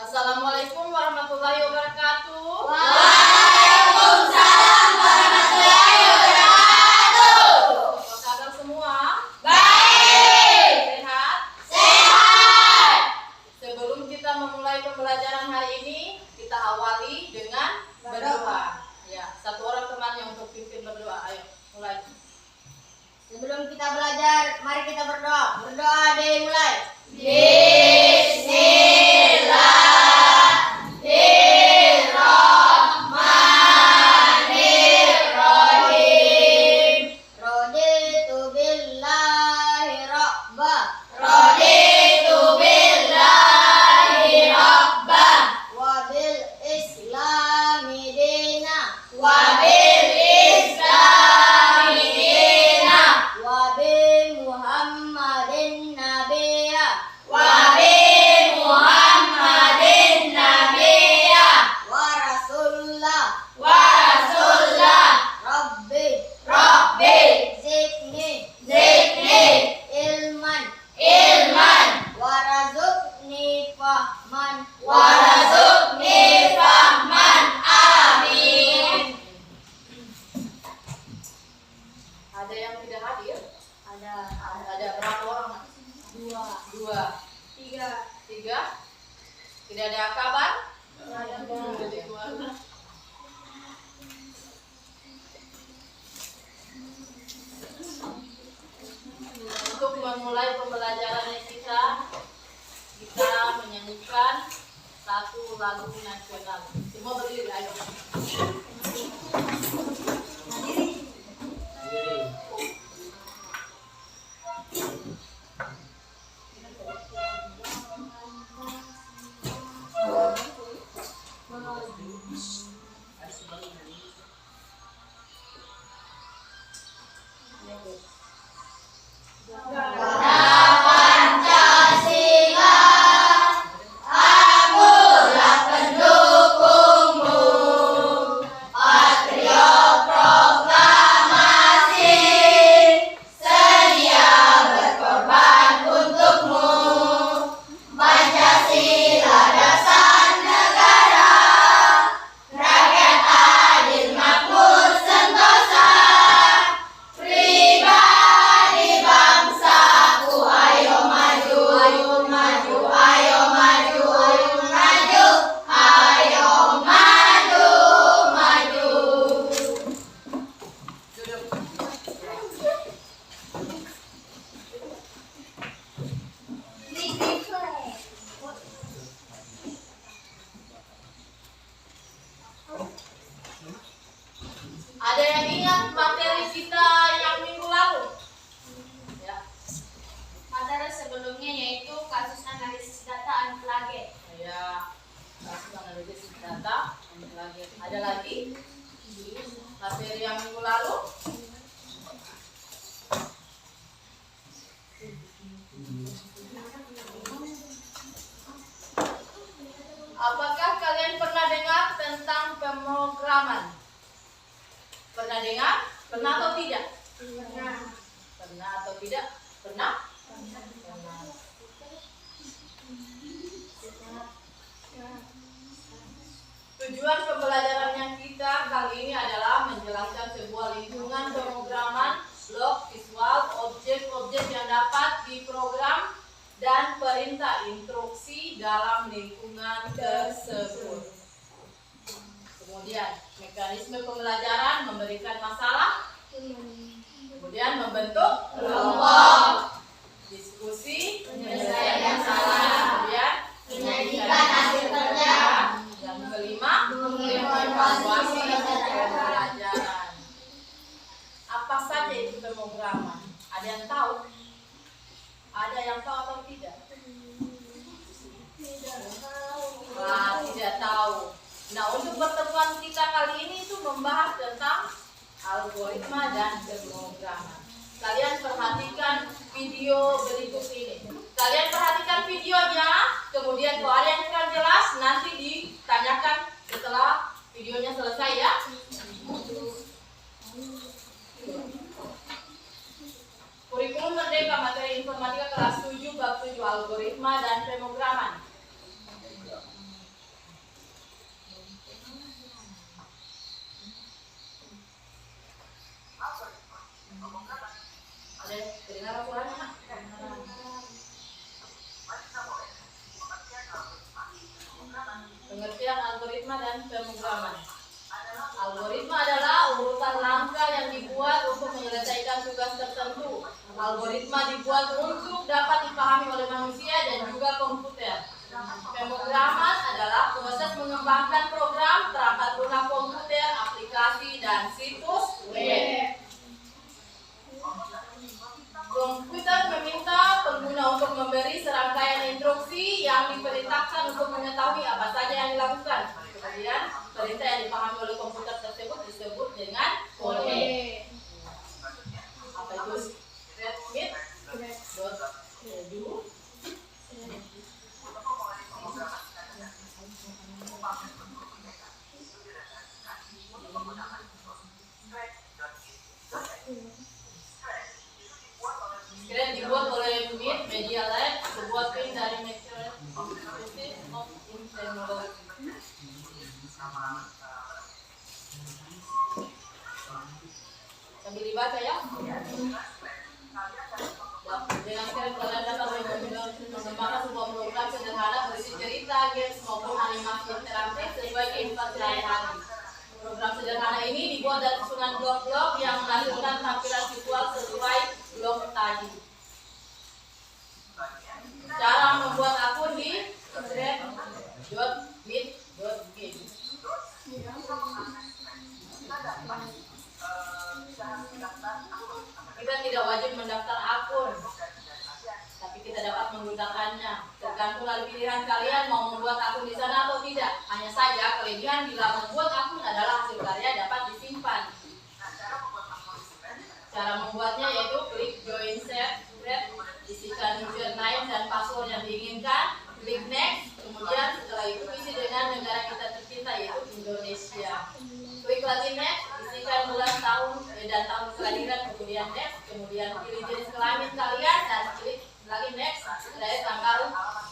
Assalamualaikum warahmatullahi wabarakatuh. Waalaikumsalam warahmatullahi wabarakatuh. Apa kabar semua? Baik. Sehat? Sehat. Sebelum kita memulai pembelajaran hari ini, kita awali dengan berdoa. Ya, satu orang temannya untuk pimpin berdoa. Ayo, mulai. Sebelum kita belajar, mari kita berdoa. Berdoa deh, mulai. Bismillahirrahmanirrahim. Raditu billahi rabba. Raditu billahi rabba. Wa bil islami dina. Wa bil islami dina. Wa bi Muhammadin nabiyya. Wa bi Muhammadin nabiyya. Wa rasulullah. Wa rasulullah. Rabbi zidni ilman warazukni fahman amin. Ada yang tidak hadir? Ada Ada berapa orang? Dua. tiga. Tidak ada kabar? Untuk memulai pembelajaran kita menyanyikan satu lagu nasional. Semua berdiri, ayo. Pancasila, akulah pendukungmu. Patriot proklamasi, sedia berkorban untukmu. Pancasila dasar negara, rakyat adil makmur sentosa. Pribadi bangsaku, ayo maju, ayo maju, ayo maju, ayo maju, ayo maju, maju. Duduk. Ada yang ingat materi kita yang minggu lalu? Ya. Materi sebelumnya yaitu kasus analisis data unplugged. Ya. Kasus analisis data. Ada lagi materi yang minggu lalu? Apakah kalian pernah dengar tentang pemrograman? Pernah dengar? Pernah atau tidak? Pernah atau tidak? Pernah? Pernah. Tujuan pembelajarannya kita kali ini adalah menjelaskan sebuah lingkungan pemrograman, blok visual, objek-objek yang dapat diprogram, dan perintah instruksi dalam lingkungan tersebut. Kemudian, mekanisme pembelajaran memberikan masalah, kemudian membentuk kelompok, diskusi, menyelesaikan masalah, kemudian Menyajikan hasil kerja. yang kelima, Mengevaluasi pembelajaran. Apa saja itu pemrograman? Ada yang tahu? Ada yang tahu atau tidak? Wah, tidak tahu. Nah, untuk pertemuan kita kali ini itu membahas tentang algoritma dan pemrograman. Kalian perhatikan video berikut ini. Kalian perhatikan videonya, kemudian kalau ada yang kurang jelas nanti ditanyakan setelah videonya selesai ya. Kurikulum Merdeka Materi Informatika kelas 7 bab 7 algoritma dan pemrograman. dan pemrograman. Algoritma adalah urutan langkah yang dibuat untuk menyelesaikan tugas tertentu. Algoritma dibuat untuk dapat dipahami oleh manusia dan juga komputer. Pemrograman adalah proses mengembangkan program, perangkat lunak komputer, aplikasi, dan situs web. Komputer meminta pengguna untuk memberi serangkaian instruksi yang diperintahkan untuk mengetahui apa saja yang dilakukan. Kemudian, perintah yang dipahami oleh komputer tersebut disebut dengan kode. Apa itu script? Script dibuat oleh MIT Media Lab, sebuah tim dari Massachusetts Institute of Technology. Sambil dibaca ya. Dengan script kalian dapat mengembangkan sebuah program sederhana berisi cerita, games maupun animasi interaktif sesuai kehidupan sehari-hari. Program sederhana ini dibuat dari susunan blok-blok yang menghasilkan tampilan visual sesuai blok tadi. Cara membuat akun di script.bit.game. Kita tidak wajib mendaftar akun, tapi kita dapat menggunakannya. Tergantung dari pilihan kalian mau membuat akun di sana atau tidak. Hanya saja kelebihan bila membuat akun adalah hasil karya dapat disimpan. Cara membuatnya yaitu klik join script, isikan username dan password yang diinginkan, klik next, kemudian setelah itu isi dengan negara kita tercinta yaitu Indonesia. Klik lagi next, isikan bulan tahun dan tahun kelahiran, kemudian next, kemudian pilih jenis kelamin kalian dan klik lagi next. Setelah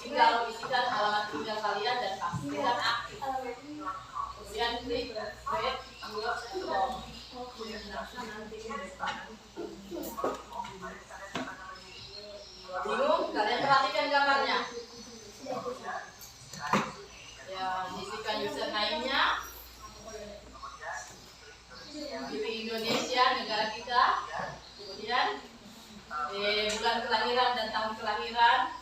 tinggal isikan alamat email kalian dan pastikan aktif. Kemudian klik create your account. Bingung? Kalian perhatikan gambarnya. Ya, isikan username-nya. Pilih Indonesia, negara kita. Kemudian bulan kelahiran dan tahun kelahiran.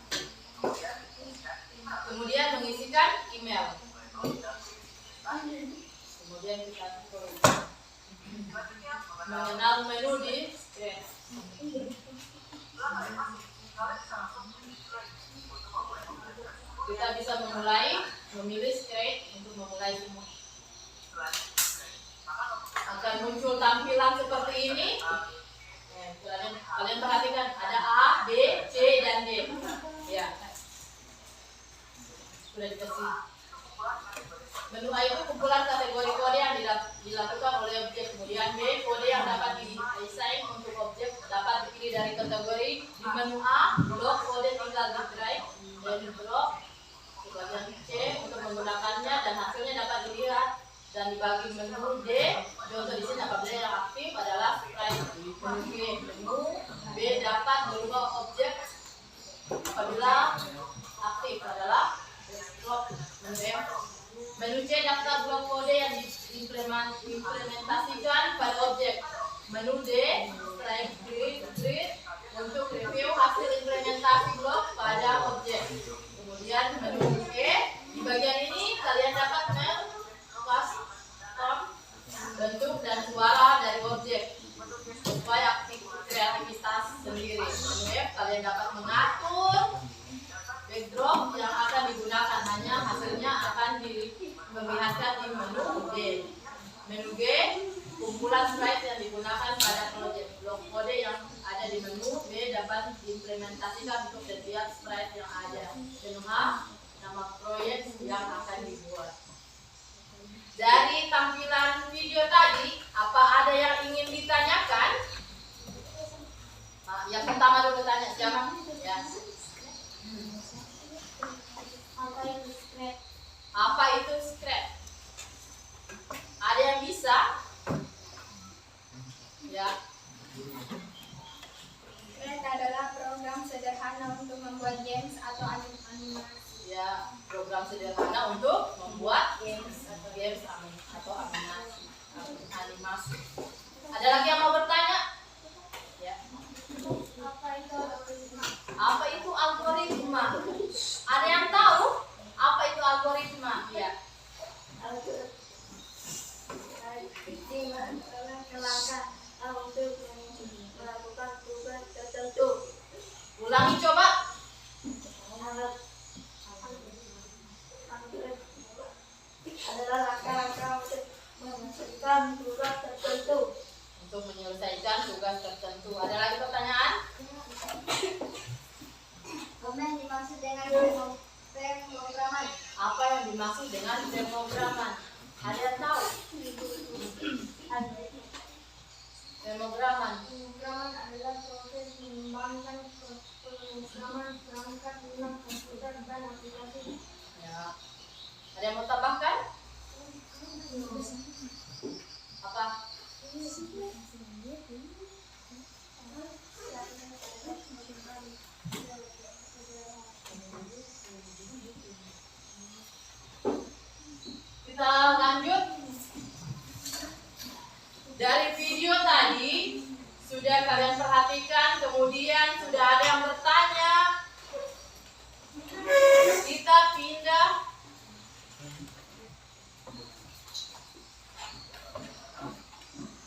Kemudian mengisikan email. Kemudian kita mengenal menu di script. Kita bisa memilih script untuk memulai semua. Akan muncul tampilan seperti ini. Kalian perhatikan ada A, B, C, dan D. Ya, sudah dikasih. Menu A itu kumpulan kategori kode yang dilakukan oleh objek. Kemudian B, kode yang dapat di-assign untuk objek dapat dipilih dari kategori. Di menu A, blok kode tinggal di drive dan drop. Di bagian C untuk menggunakannya dan hasilnya dapat dilihat. Dan dibagi menu D, contoh di sini apabila yang aktif adalah sprite. Menu G, menu B dapat berubah objek apabila aktif adalah desktop. Menu C daftar blok kode yang diimplementasikan pada objek. Menu D, strike grid untuk review hasil implementasi blok pada objek. Kemudian menu E, di bagian ini kalian dapat custom bentuk dan suara dari objek supaya kreativitas sendiri. Menu F, kalian dapat mengatur backdrop yang akan digunakan, hanya hasilnya akan diperlihatkan di menu D. Menu G, kumpulan slide yang digunakan pada proyek. Blok kode yang ada di menu B dapat diimplementasikan untuk setiap slide yang ada. Menu H, nama proyek yang akan dibuat. Dari tampilan video tadi, apa ada yang ingin ditanyakan? Nah, yang pertama dulu tanya siapa? Ya. Apa itu script? Ada yang bisa? Ya. Script adalah program sederhana untuk membuat games atau animasi. Ya, program sederhana untuk membuat games. games atau animasi. Ada lagi yang mau bertanya? Ya. Apa itu algoritma? Ada yang tahu apa itu algoritma? Ya. Langkah untuk melakukan tugas tertentu. Ulangi coba. Adalah langkah-langkah untuk menyelesaikan tugas tertentu. Untuk menyelesaikan tugas tertentu. Ada lagi pertanyaan? Apa yang dimaksud dengan pemrograman? Apa yang dimaksud dengan pemrograman? Ada yang tahu? Pemrograman. Pemrograman adalah proses mengembangkan pemrograman perangkat lunak komputer dan aplikasi. Ya. Ada yang mau tambahkan? Apa? Kita lanjut. Dari video tadi sudah kalian perhatikan, kemudian sudah ada yang bertanya. Kita pindah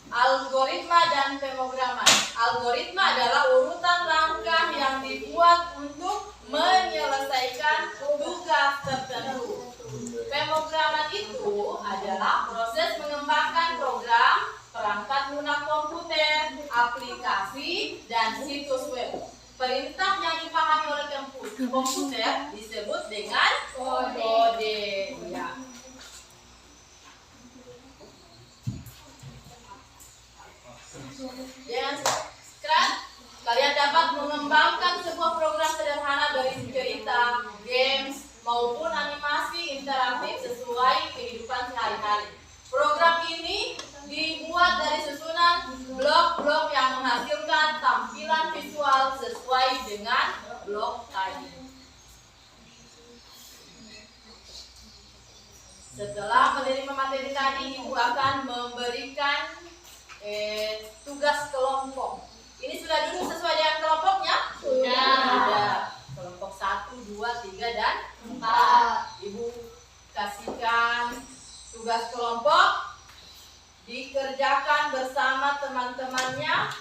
algoritma dan pemrograman. Algoritma adalah urutan langkah yang dibuat untuk menyelesaikan tugas tertentu. Pemrograman itu adalah proses mengembangkan program, perangkat lunak komputer, aplikasi, dan situs web. Perintah yang dipahami oleh komputer disebut dengan kode. Ya. Dengan sekarang kalian dapat mengembangkan sebuah program sederhana dari cerita, games, maupun animasi interaktif sesuai kehidupan sehari-hari. Program ini dibuat dari susunan blok-blok yang menghasilkan tampilan visual sesuai dengan blok tadi. Setelah menerima materi tadi, Ibu akan memberikan tugas kelompok. Ini sudah duduk sesuai dengan kelompoknya? Sudah. Ada kelompok 1, 2, 3, dan 4. Ibu kasihkan tugas kelompok dikerjakan bersama teman-temannya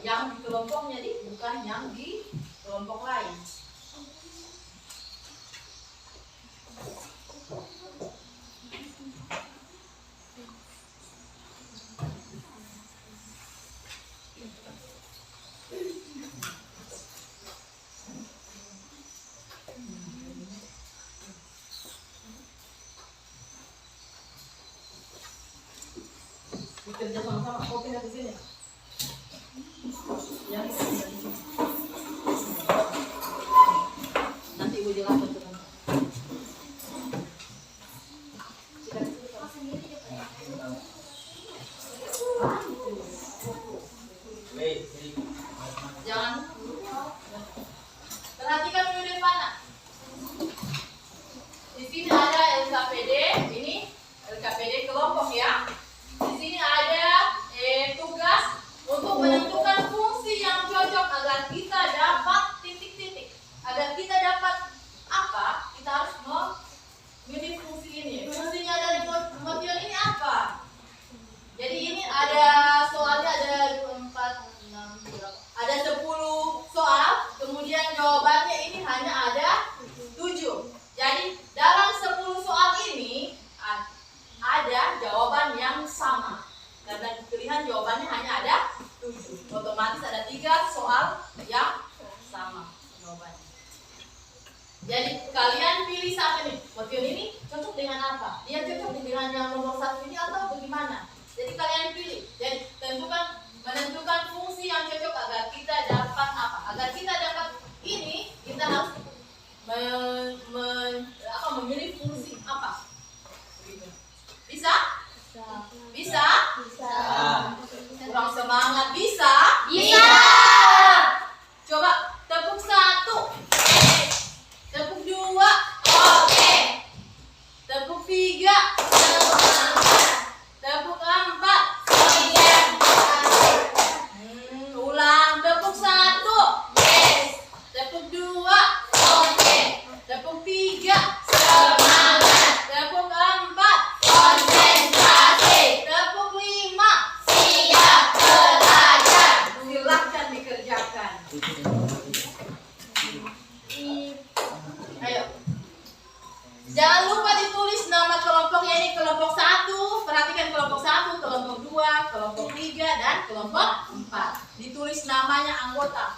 yang di kelompoknya, bukan yang di kelompok lain. Kerja sama-sama, kau pindah ke sini. Yang ini. Nanti Ibu jelaskan teman. Jangan. Perhatikan dulu Devana. Di sini ada LKPD, ini LKPD kelompok ya. Di sini ada tugas untuk menentukan fungsi yang cocok agar kita dapat titik-titik. Agar kita dapat apa? Kita harus memilih fungsi ini. Fungsinya dari motion ini apa? Jadi ini ada soalnya ada 4, 6, berapa? Ada 10 soal. Kemudian jawabannya ini hanya ada 7. Jadi dalam 10 soal ini ada jawabannya Jangan lupa ditulis nama kelompoknya ini, kelompok 1, perhatikan kelompok 1, kelompok 2, kelompok 3, dan kelompok 4. Ditulis namanya anggota.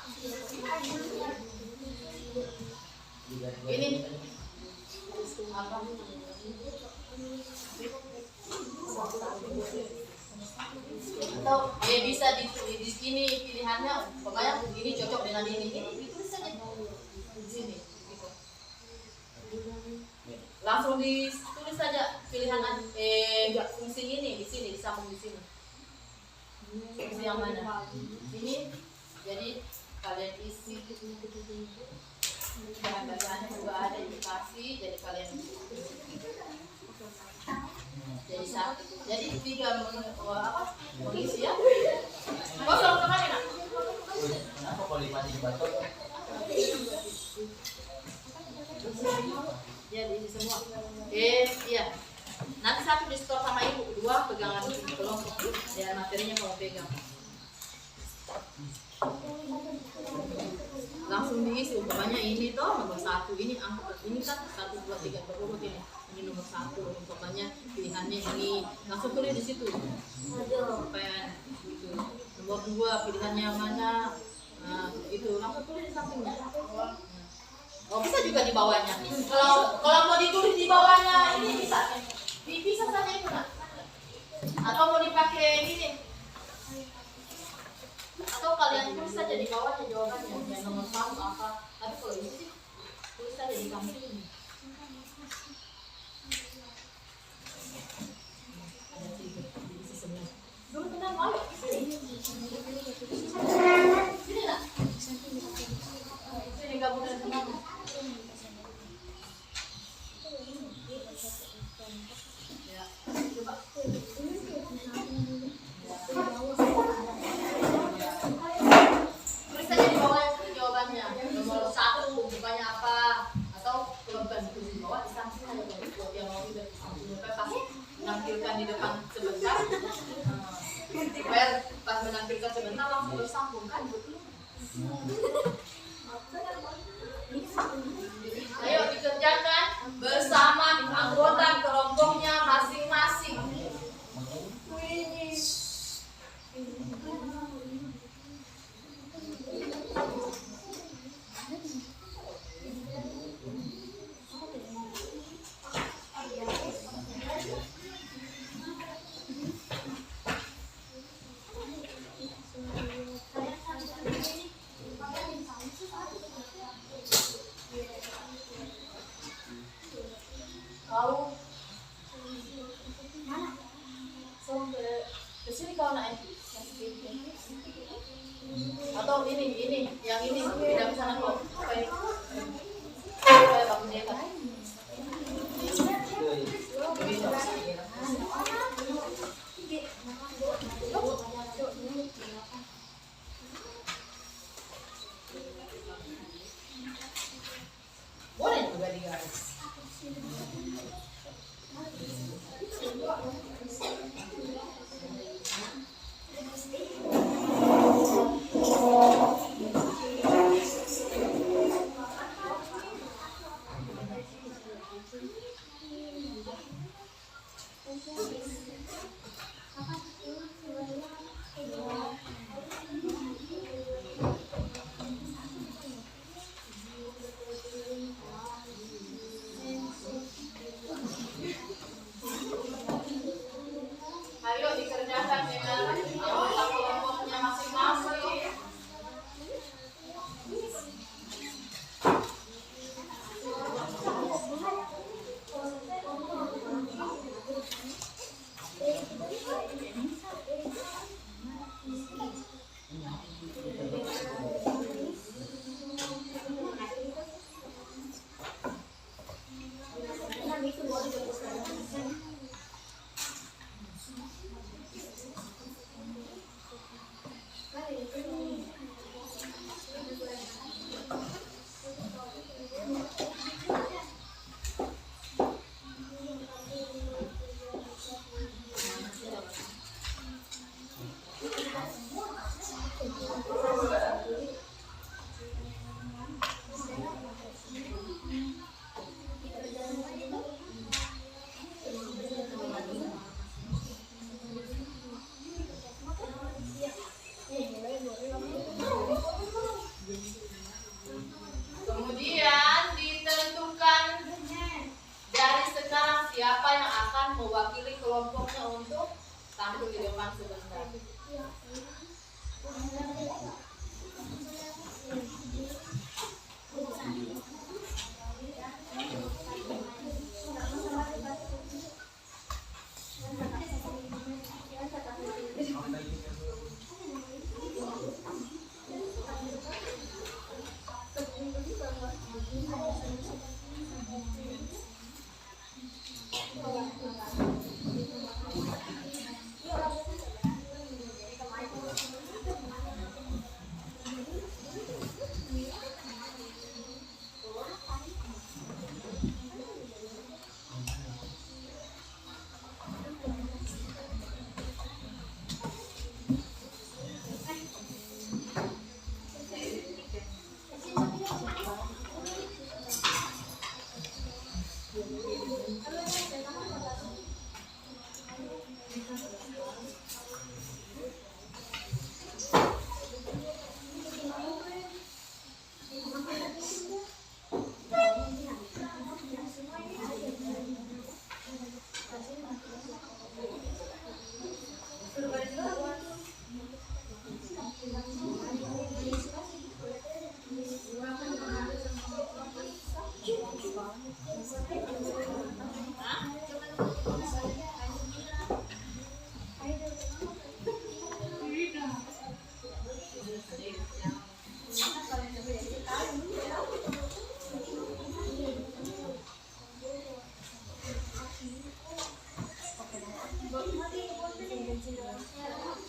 Ini apa? Atau bisa di sini pilihannya, pokoknya ini cocok dengan ini ditulis saja di sini. Gitu. Langsung ditulis saja pilihan fungsi ini di sini, disambung di sini. Fungsi yang mana? Ini jadi kalian isi. Bahan-bahannya juga ada indikasi, jadi kalian jadi satu. Jadi 3 mengisi ya. Kosong kemana nak? Kenapa kalau dimati batok? Ya diisi semua. Iya. Nanti 1 di store sama ibu, 2 pegangan kelompok. Dan materinya kamu pegang. Langsung diisi, umpamanya ini toh nomor 1, ini angka ini kan 1, 2, 3 berurut ini nomor 1, umpamanya pilihannya ini, langsung tulis di situ. Supaya gitu. Nomor 2 pilihannya mana? Nah, itu langsung tulis di sampingnya. Oh, bisa juga di bawahnya. Kalau mau ditulis di bawahnya ini bisa. Bisa saja itu nak. Atau mau dipakai ini. Atau kalian tulis saja di bawahnya jawabannya. Yang nomor 1 apa? Tapi kalau ini sih tulis saja di samping ini. Ada 3, diisi semua. Dulu tenang, ayo sini. Sini nak. Sini gabung dengan teman. Ya, coba. Tulis saja di bawah jawabannya. Nomor 1 bukannya apa? Atau kalau bukan ditulis di bawah, di samping aja kalau yang mau tidak pasti menampilkan di depan sebentar. Supaya pas menampilkan sebentar langsung bersambung kan? Ayo dikerjakan bersama anggota kelompoknya masing-masing. siapa yang akan mewakili kelompoknya untuk tampil di depan sebentar.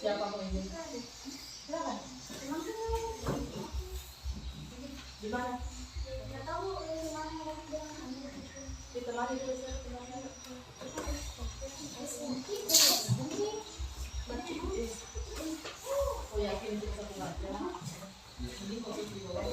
Siapa pemimpin? Silakan. Di mana? Ditemani dulu saya. Oh yakin untuk satu baca. Ini fokus di bawah.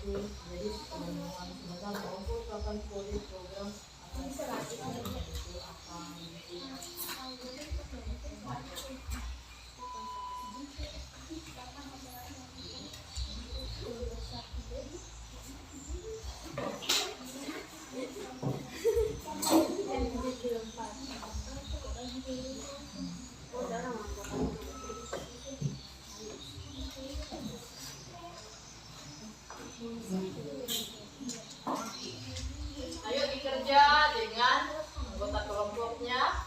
Jadi sebentar mau kapan program akan itu akan ayo dikerja dengan anggota kelompoknya.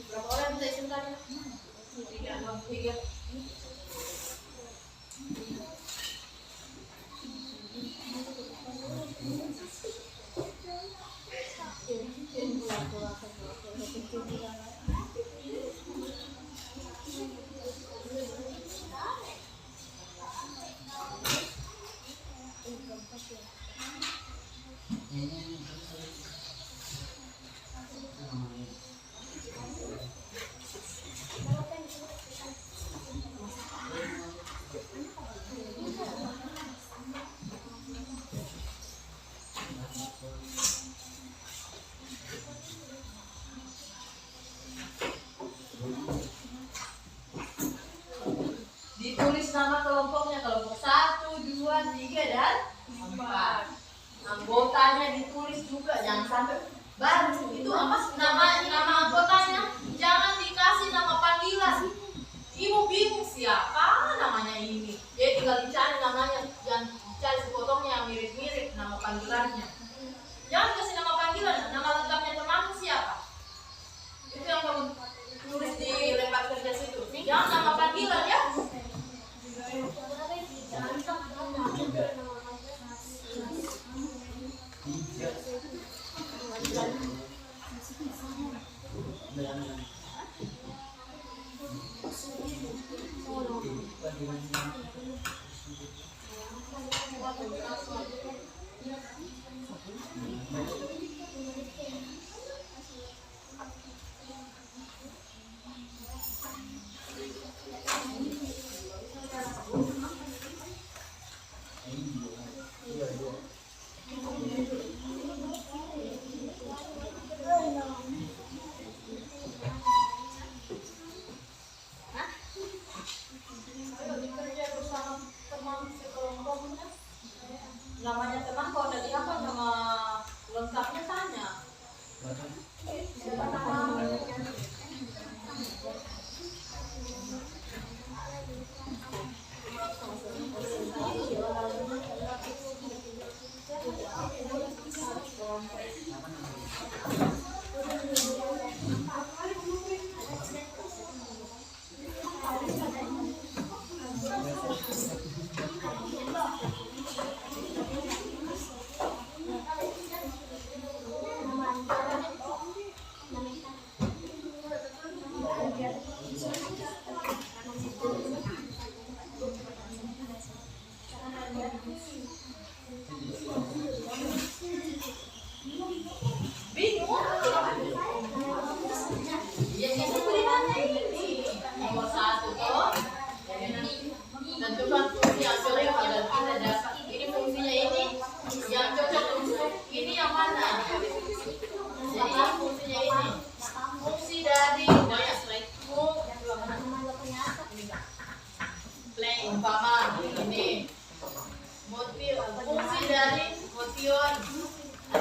Berapa orang bisa izinkan? 3. Ditulis nama kelompoknya, kelompok 1, 2, 3, dan 4. Anggotanya ditulis juga, jangan sampai baru itu apa nama anggotanya, jangan dikasih nama panggilan. Ibu bingung siapa namanya ini, jadi tinggal dicari namanya, jangan cari sepotongnya yang mirip-mirip nama panggilannya. Jangan kasih nama panggilan, nama lengkapnya temanmu siapa, itu yang kamu tulis di lembar kerja situ. Jangan nama panggilan ya.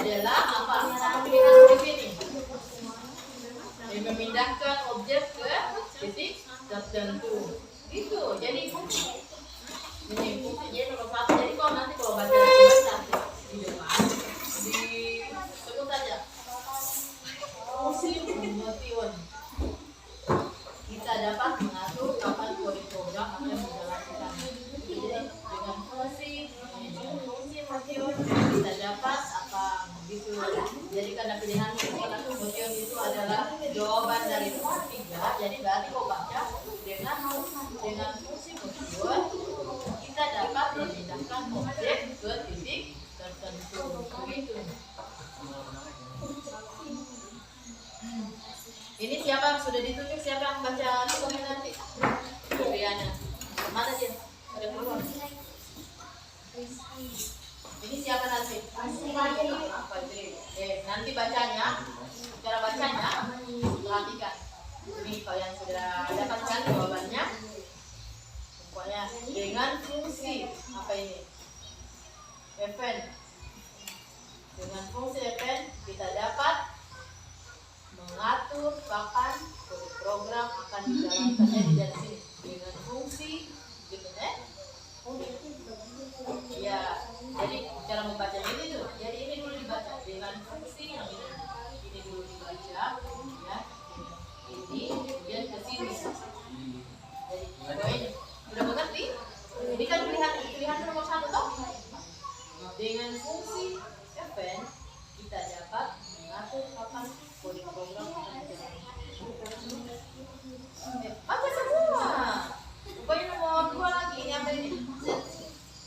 adalah apa? Apa pilihan di sini? Memindahkan objek ke titik tertentu. Itu. Jadi fungsi. Ini fungsi jadi nomor 1. Jadi kalau nanti kalau baca di depan disebut saja fungsi motion. Kita dapat mengatur kapan kode program akan dijalankan. Jadi dengan fungsi motion kita dapat apa gitu. Jadi karena pilihan motion itu adalah jawaban dari nomor 3. Jadi berarti kau baca dengan fungsi motion kita dapat memindahkan objek ke titik tertentu. Begitu. Ini siapa yang sudah ditunjuk? Siapa yang baca tulisan nanti? Riana. Mana dia? Ada keluar. Ini siapa nanti? Fajri. Nanti bacanya, cara bacanya perhatikan. Ini kalian sudah dapatkan jawabannya. Pokoknya dengan fungsi apa ini? Event. Dengan fungsi event kita dapat mengatur kapan kode program akan dijalankan. Jadi dari sini dengan fungsi gitu ya. Jadi cara membaca ini tuh. Jadi ini dulu dibaca dengan fungsi yang ini dulu dibaca ya. Ini kemudian ke sini. Jadi ini sudah mengerti? Ini kan pilihan nomor 1 toh. Dengan fungsi event kita dapat mengatur kapan kode program akan dijalankan. Baca semua. Pokoknya nomor 2 lagi. Ini apa ini?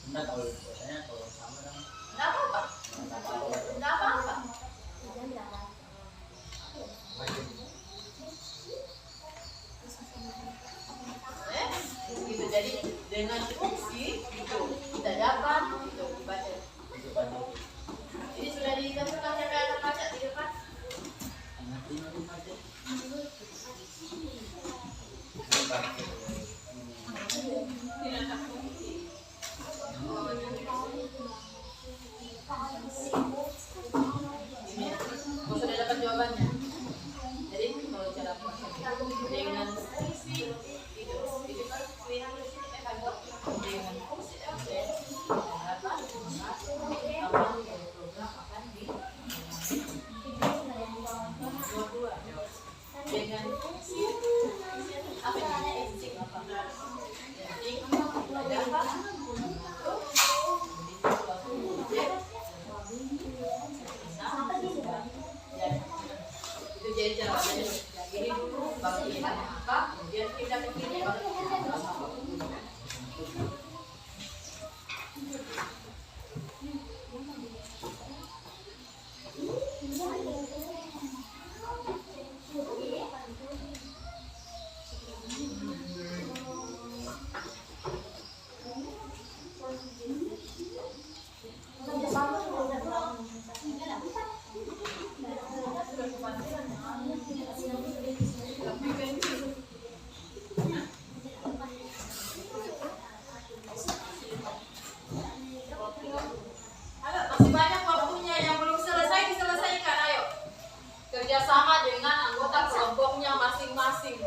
Enggak tahu biasanya kalau sama kan. Enggak apa-apa. Enggak apa-apa. Gitu. Jadi dengan fungsi itu kita dapat itu dibaca. Ini sudah ditentukan siapa yang akan baca di depan. Kau sudah dapat jawabannya. Jadi kalau cara dengan fungsi itu kan pilihan di sini dengan fungsi event dapat mengatur kapan program akan dengan fungsi apa namanya insting apa dapat mengatur suatu objek itu jadi cara bacanya ini dulu baru pilihannya apa kemudian kita ke kiri baru kita apa. Masih banyak waktunya yang belum selesai diselesaikan. Ayo kerjasama dengan anggota kelompoknya masing-masing.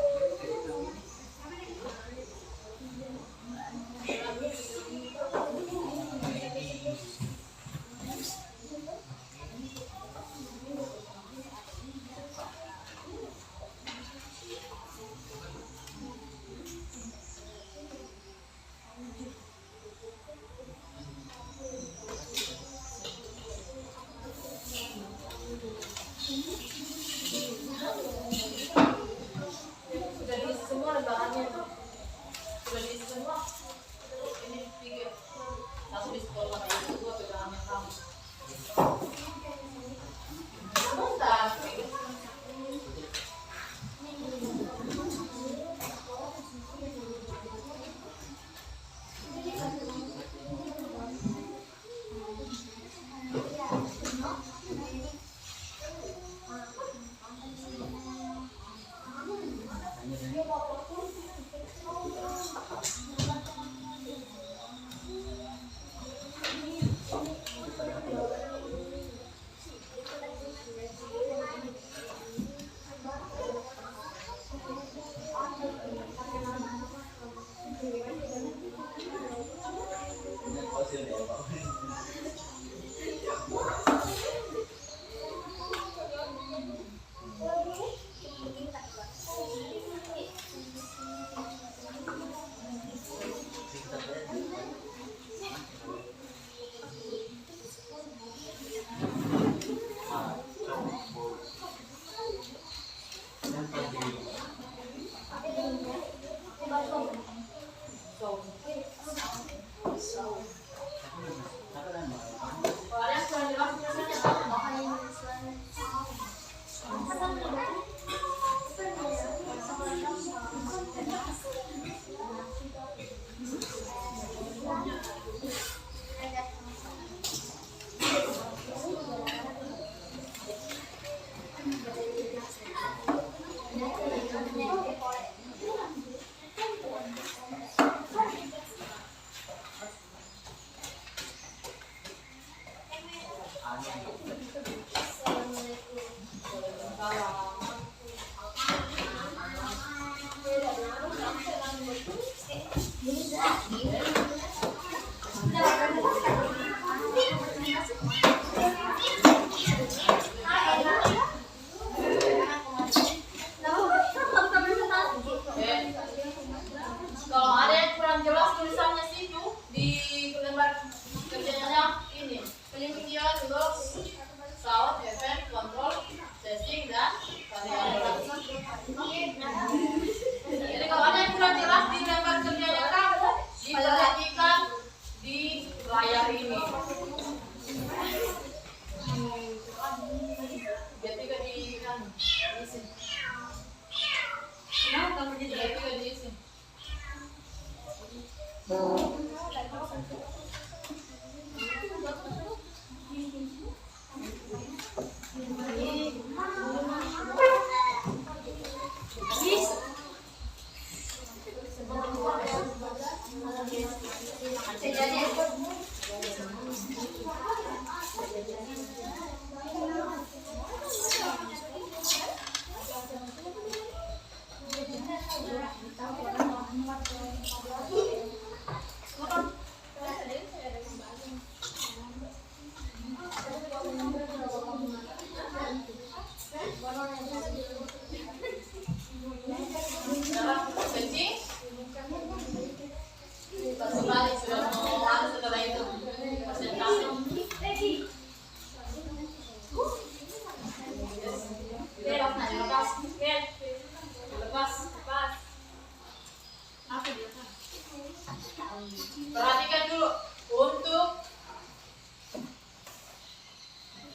Perhatikan dulu untuk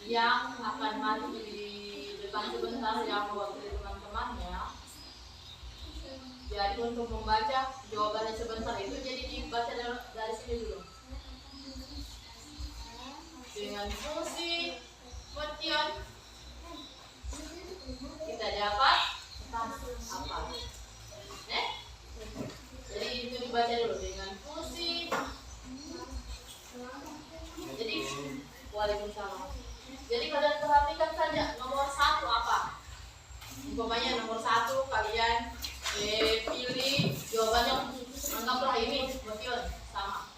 yang akan maju di depan sebentar yang mewakili teman-temannya. Jadi untuk membaca jawabannya sebentar itu jadi dibaca dari sini dulu. Dengan fungsi question kita dapat apa? Jadi itu dibaca dulu dengan fungsi. Jadi waalaikumsalam. Jadi kalian perhatikan saja nomor 1 apa? Umpamanya nomor 1 kalian pilih jawabannya, anggaplah ini question sama.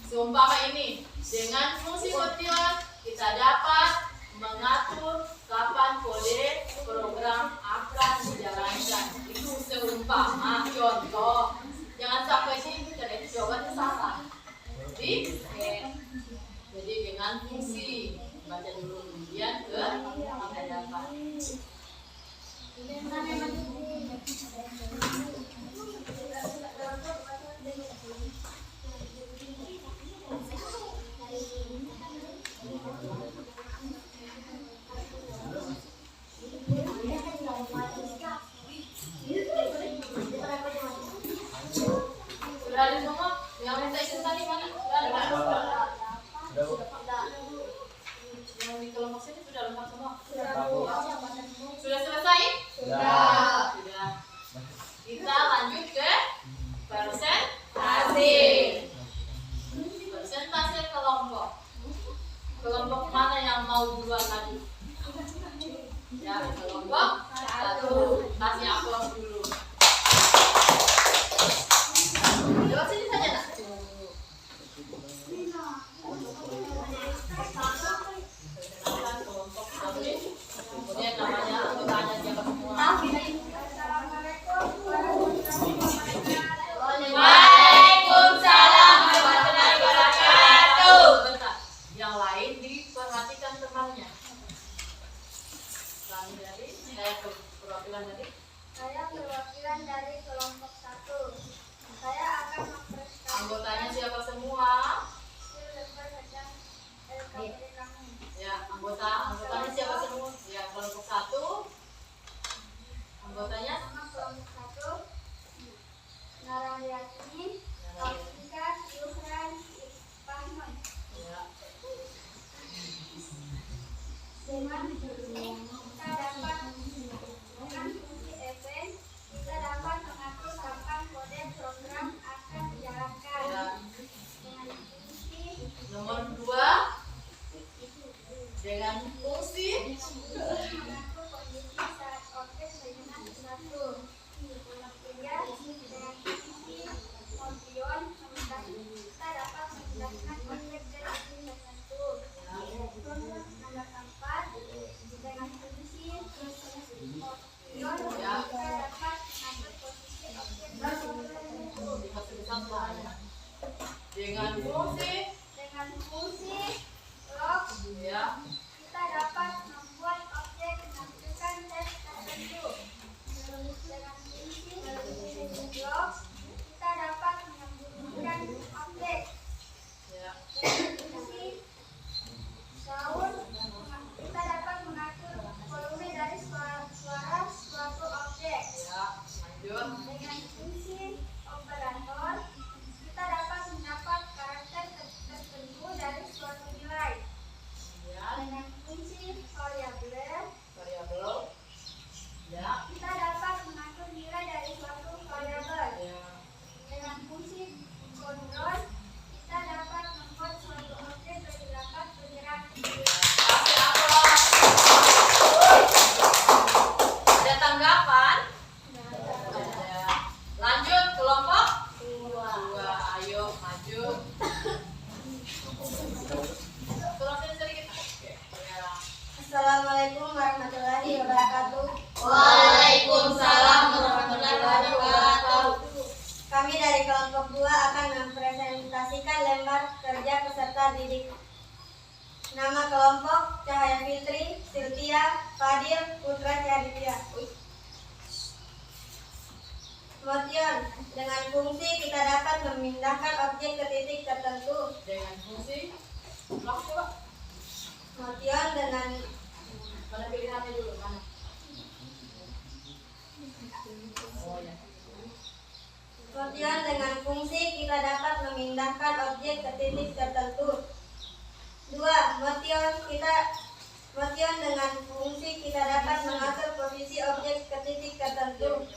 Seumpama ini dengan fungsi question kita dapat mengatur kapan kode program akan dijalankan. Itu seumpama contoh. Jangan sampai sini karena itu jawabannya salah. Jadi dengan fungsi baca dulu kemudian ke kita dapat. Sudah ada semua? Yang minta izin tadi mana? Sudah ada? Yang di kelompok sini sudah lengkap semua? Sudah selesai? Sudah. Kita lanjut ke presentasi. Presentasi kelompok. Kelompok mana yang mau duluan lagi? Ya, kelompok 1. Kasih aplaus dulu. Lewat sini saja nak. Kemudian namanya anggotanya siapa semua? Waalaikumsalam warahmatullahi wabarakatuh. Bentar. Yang lain diperhatikan temannya. Kami dari perwakilan dari. Saya perwakilan dari kelompok 1. Saya akan mempresentasikan Anggotanya siapa semua? Ya, anggotanya siapa semua? Ya, kelompok 1. Anggotanya kelompok 1 Narayani, Taufika, Yuhran, Fahman. ya. Dengan kita dapat dengan fungsi event, kita dapat mengatur kapan kode program akan dijalankan. Ya. Dengan fungsi Nomor 2 dengan fungsi mengatur kondisi saat objek bergerak satu. Nomor 3 dengan fungsi motion kita dapat memindahkan objek ke titik tertentu. Nomor 4 dengan fungsi motion kita dapat mengatur posisi objek tertentu. dengan fungsi log ya. kita dapat membuat objek menentukan tes tertentu. Assalamualaikum warahmatullahi wabarakatuh. Waalaikumsalam warahmatullahi wabarakatuh. Kami dari kelompok 2 akan mempresentasikan lembar kerja peserta didik. Nama kelompok Cahaya Fitri, Silvia, Fadil, Putra Syaditya. Motion, dengan fungsi kita dapat memindahkan objek ke titik tertentu. Dengan fungsi blok coba. Motion dengan Mana pilihannya dulu mana? Oh ya. Motion dengan fungsi kita dapat memindahkan objek ke titik tertentu. 2. Motion dengan fungsi kita dapat mengatur posisi objek ke titik tertentu.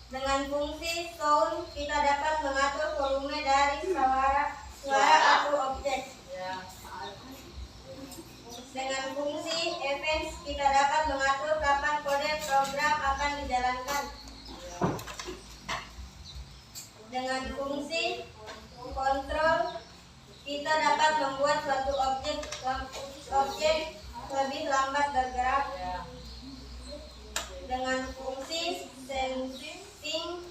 Dengan fungsi sound kita dapat mengatur volume dari suara atau objek. Ya. Dengan fungsi events kita dapat mengatur kapan kode program akan dijalankan. Dengan fungsi control kita dapat membuat suatu objek lebih lambat bergerak. Ya. Dengan fungsi sensing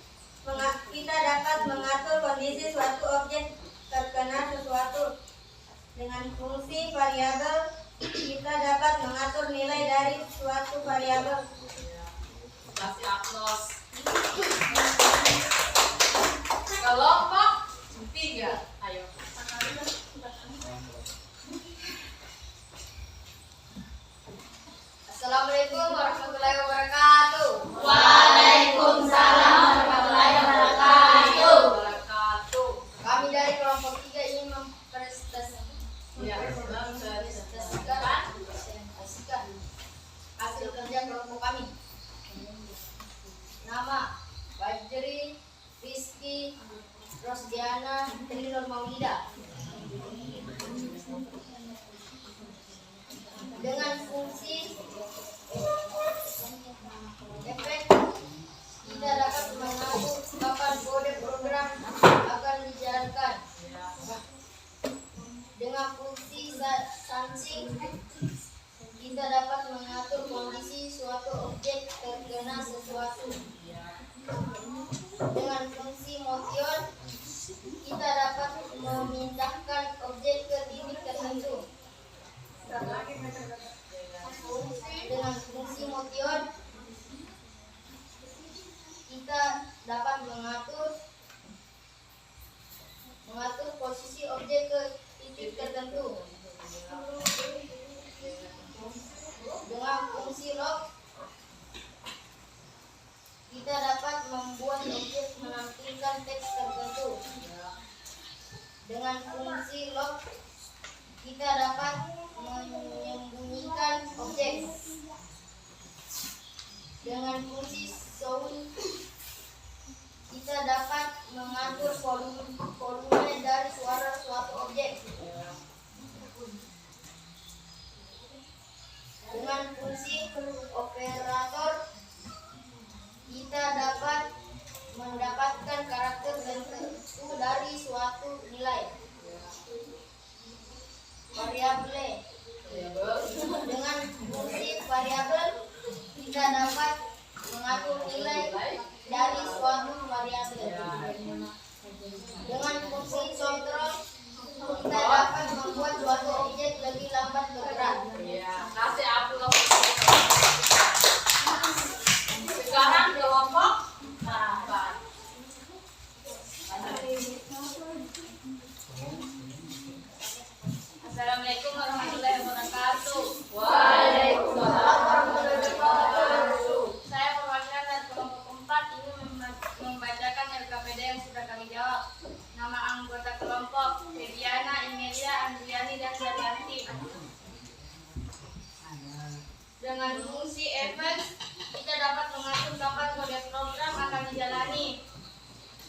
kita dapat mengatur kondisi suatu objek terkena sesuatu. Dengan fungsi variabel kita dapat mengatur nilai dari suatu variabel. Kasih aplaus. Kelompok 3. Ayo. Assalamualaikum warahmatullahi wabarakatuh. Waalaikumsalam warahmatullahi wabarakatuh. Kami dari kelompok 3 ingin Ya, mempresentasikan hasil kerja kelompok kami. Nama Fajri, Rizky, Rosdiana, Trinur Maulida. Dengan fungsi efek kita dapat mengatur kapan kode program akan dijalankan. Dengan fungsi sensing kita dapat mengatur kondisi suatu objek terkena sesuatu. Dengan fungsi motion kita dapat memindahkan objek ke titik tertentu. Dengan fungsi motion kita dapat mengatur posisi objek ke titik tertentu. Dengan fungsi lock kita dapat membuat objek menampilkan teks tertentu. Dengan fungsi lock kita dapat menyembunyikan objek. Dengan fungsi sound kita dapat mengatur volume dari suara suatu objek. Dengan fungsi operator kita dapat mendapatkan karakter tertentu dari suatu nilai. Variabel. Dengan fungsi variabel kita dapat mengatur nilai dari suatu variabel. Dengan fungsi control kita dapat membuat suatu objek lebih lambat bergerak. Ya, kasih aplaus. Sekarang kelompok 4. Assalamualaikum warahmatullahi wabarakatuh. Waalaikumsalam warahmatullahi wabarakatuh. Saya perwakilan dari kelompok 4 ini membacakan LKPD yang sudah kami jawab. Nama anggota kelompok Febiana, Imelia, Andriani, dan Daryanti. Dengan fungsi event kita dapat mengatur kapan kode program akan dijalani.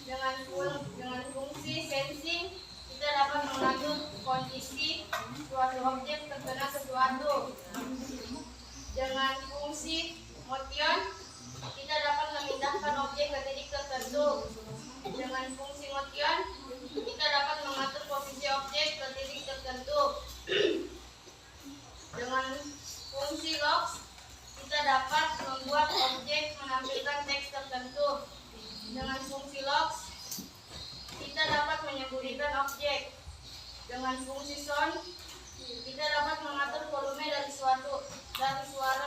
Dengan fungsi sensing kita dapat mengatur kondisi suatu objek terkena sesuatu. Dengan fungsi motion kita dapat memindahkan objek ke titik tertentu. Dengan fungsi motion kita dapat mengatur posisi objek ke titik tertentu. Dengan fungsi dari suara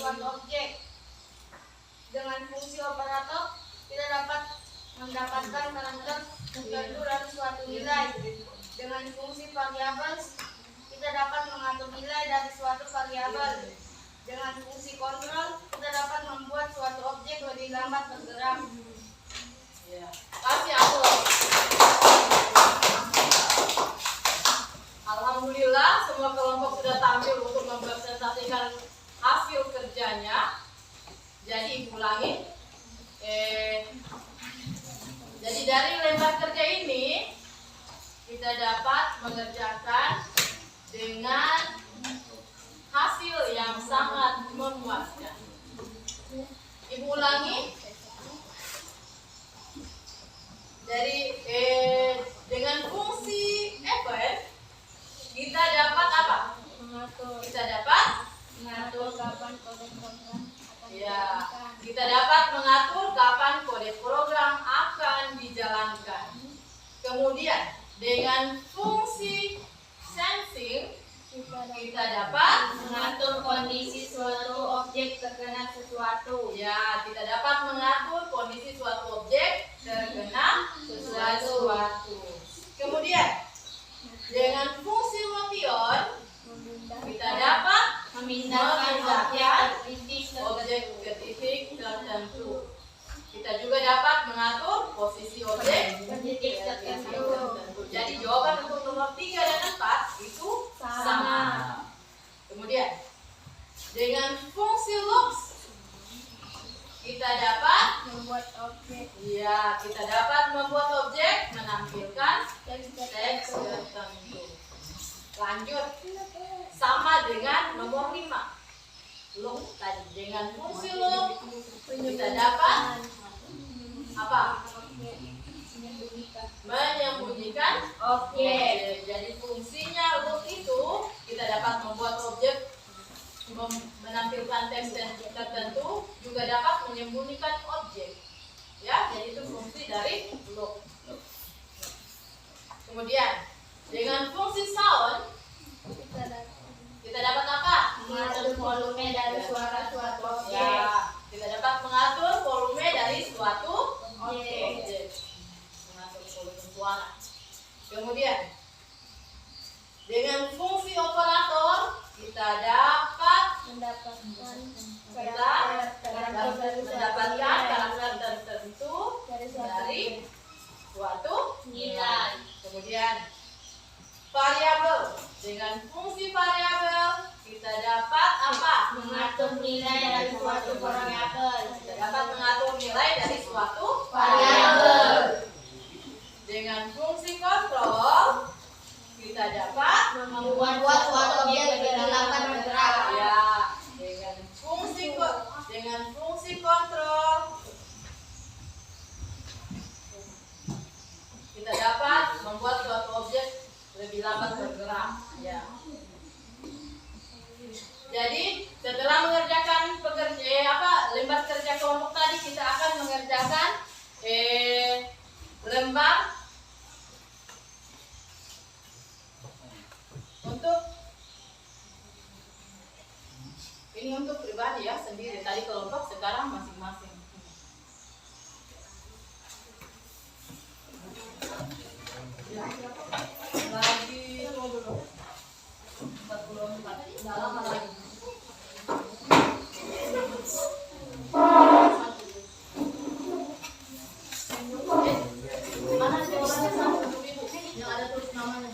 suatu objek. Dengan fungsi operator kita dapat mendapatkan karakter tertentu dari suatu nilai. Dengan fungsi variabel kita dapat mengatur nilai dari suatu variabel. Dengan fungsi kontrol kita dapat membuat suatu objek lebih lambat bergerak. Ya. Kasih aku. Alhamdulillah semua kelompok sudah tampil untuk mempresentasikan hasil kerjanya. Jadi ulangi. Jadi dari lembar kerja ini kita dapat mengerjakan dengan hasil yang sangat memuaskan. Ibu ulangi. Dari dengan fungsi event kita dapat apa? Kita dapat Mengatur kapan kode program ya, kita dapat mengatur kapan kode program akan dijalankan. Kemudian dengan fungsi sensing kita dapat mengatur kondisi suatu objek terkena sesuatu. ya, kita dapat mengatur kondisi suatu objek terkena sesuatu. Kemudian dengan fungsi motion kita dapat Memindahkan objek ke titik tertentu. Kita juga dapat mengatur posisi objek ke titik tertentu. Jadi jawaban untuk nomor 3 dan 4 itu sama. Kemudian dengan fungsi loops kita dapat Membuat objek ya, kita dapat membuat objek menampilkan teks teks tertentu. Lanjut sama dengan nomor 5. Loop tadi dengan fungsi loop kita dapat apa? Menyembunyikan objek. Jadi fungsinya loop itu kita dapat membuat objek menampilkan teks tertentu, juga dapat menyembunyikan objek. Ya, jadi itu fungsi dari loop. Kemudian dengan fungsi sound kita dapat apa? mengatur volume dari suara suatu objek. Ya, kita dapat mengatur volume dari suatu Objek. Mengatur volume suara. Kemudian dengan fungsi operator kita dapat Mendapatkan karakter tertentu dari suatu nilai. Kemudian variabel, dengan fungsi variabel kita dapat apa? mengatur nilai dari suatu variabel. Kita dapat mengatur nilai dari suatu Variabel. Dengan fungsi kontrol kita dapat Membuat suatu objek lebih lambat bergerak. ya, dengan fungsi kontrol kita dapat membuat suatu objek lebih lambat bergerak ya. Jadi setelah mengerjakan lembar kerja kelompok tadi, kita akan mengerjakan lembar untuk pribadi ya, sendiri. Tadi kelompok, sekarang masing-masing. Lagi tunggu dulu. 44 dalam lagi. Mana jawabannya sama ibu yang ada tulis namanya?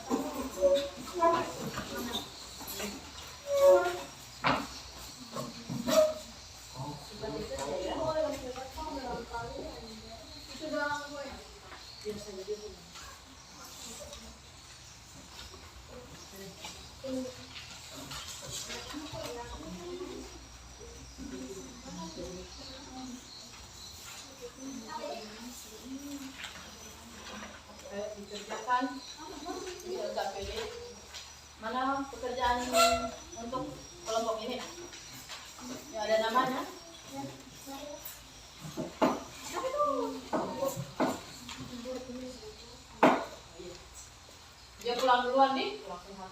Dikerjakan ini agak pede. Mana pekerjaan untuk kelompok ini yang ada namanya? Dia pulang duluan nih, pulang sehat.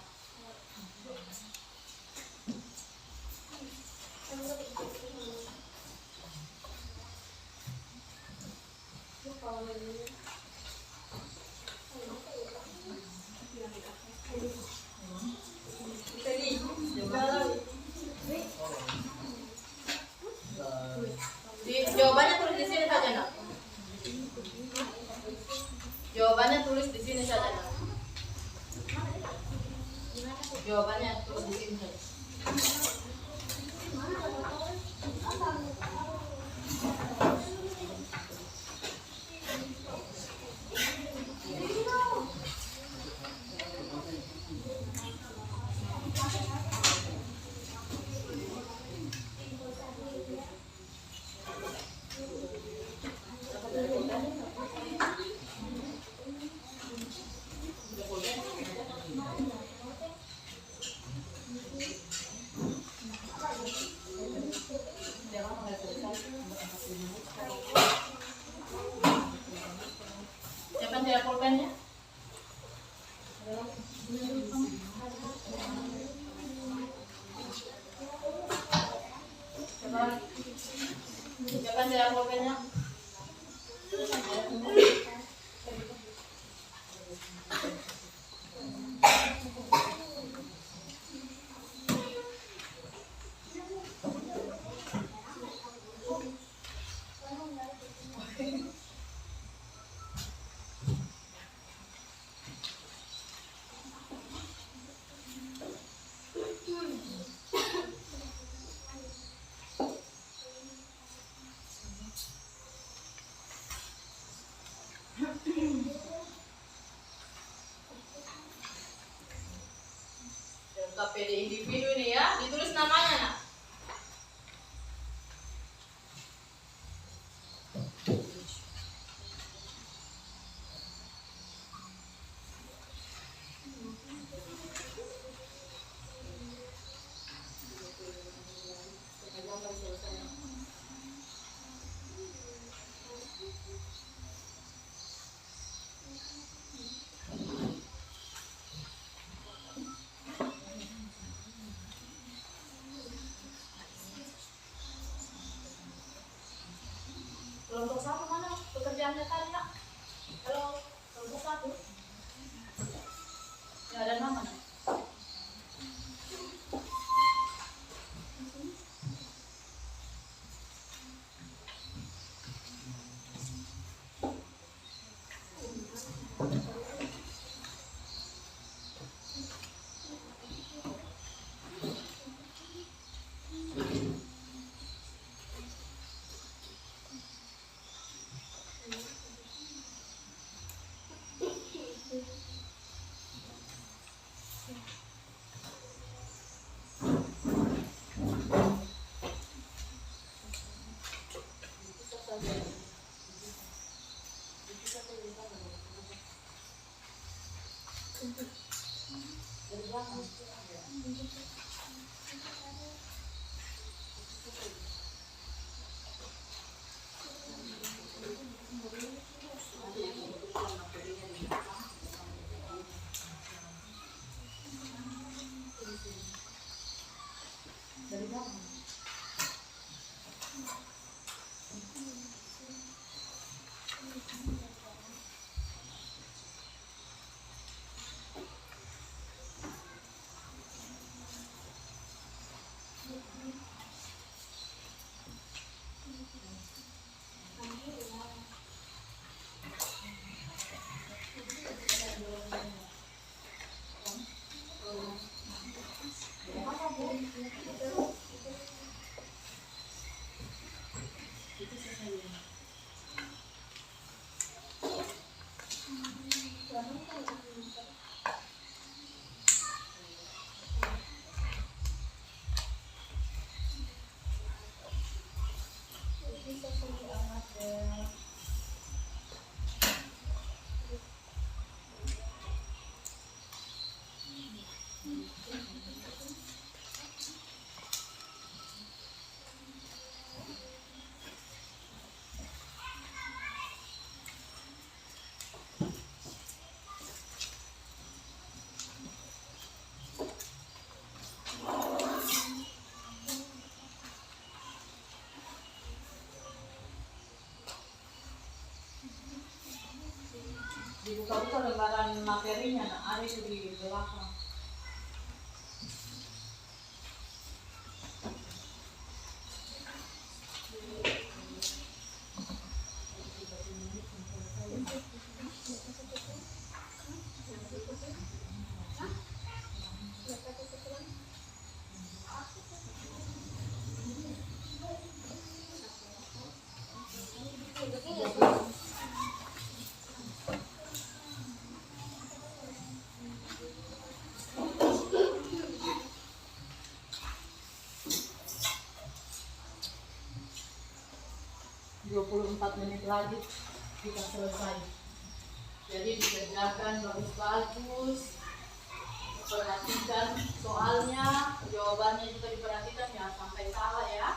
Jawabannya tulis di sini saja, Nak. Jawabannya tulis di sini saja, Nak. Jawabannya tulis di sini saja. Siapa yang tidak pulpennya? Siapa yang tidak pulpennya? KPD individu ini ya, ditulis namanya, Nak. Kelompok satu mana pekerjaannya tadi, Nak? Kalau kelompok satu ya ada nama, Nak. buka-buka lembaran materinya, nah ada itu di belakang. Ini 24 menit lagi kita selesai. Jadi dikerjakan bagus-bagus, perhatikan soalnya, jawabannya juga diperhatikan ya sampai salah ya.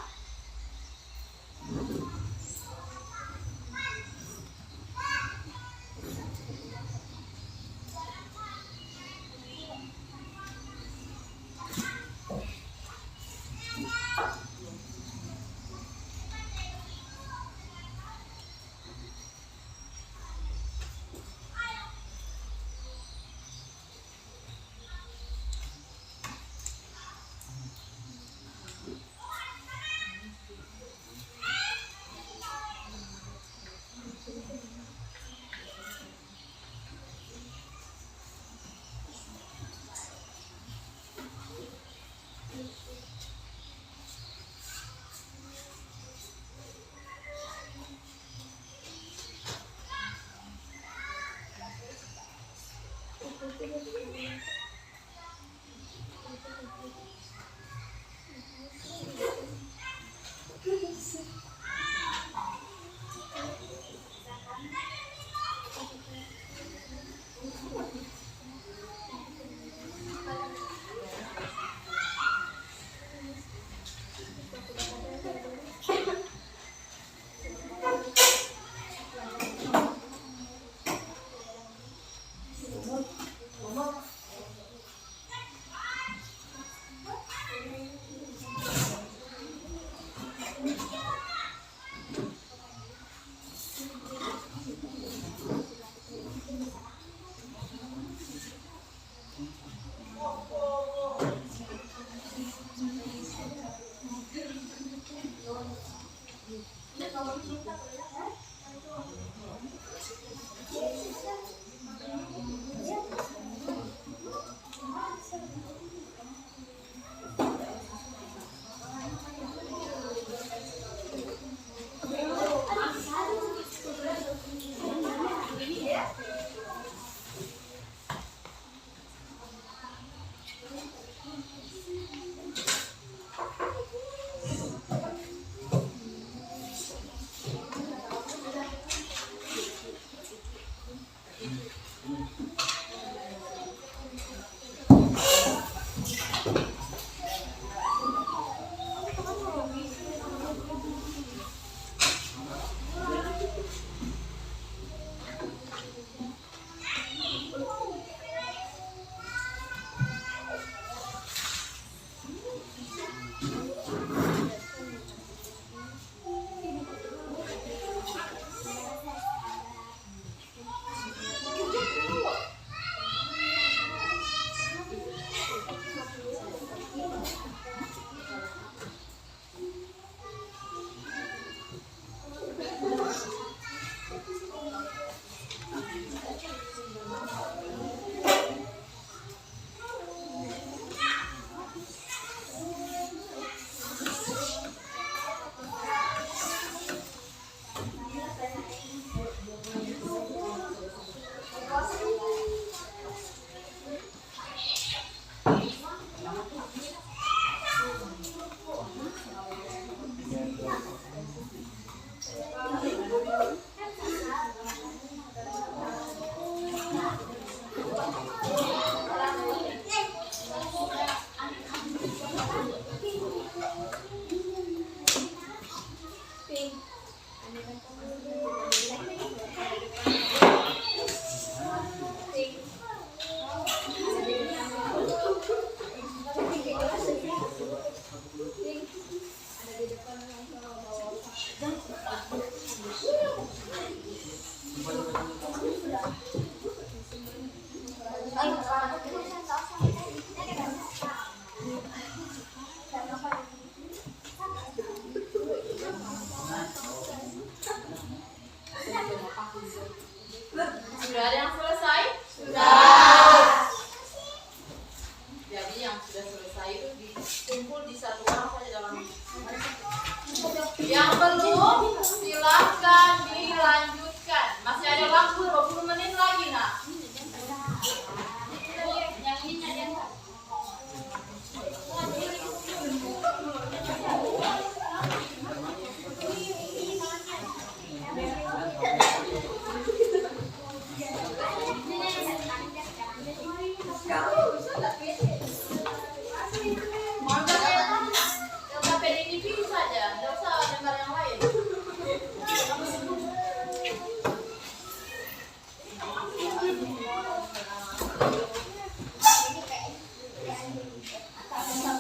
sudah selesai itu dikumpul di satu orang saja dalam. Yang belum silakan dilanjutkan. Masih ada waktu 20 menit lagi, Nak. Yang ini ada. LKPD saja, tidak usah lembar yang lain.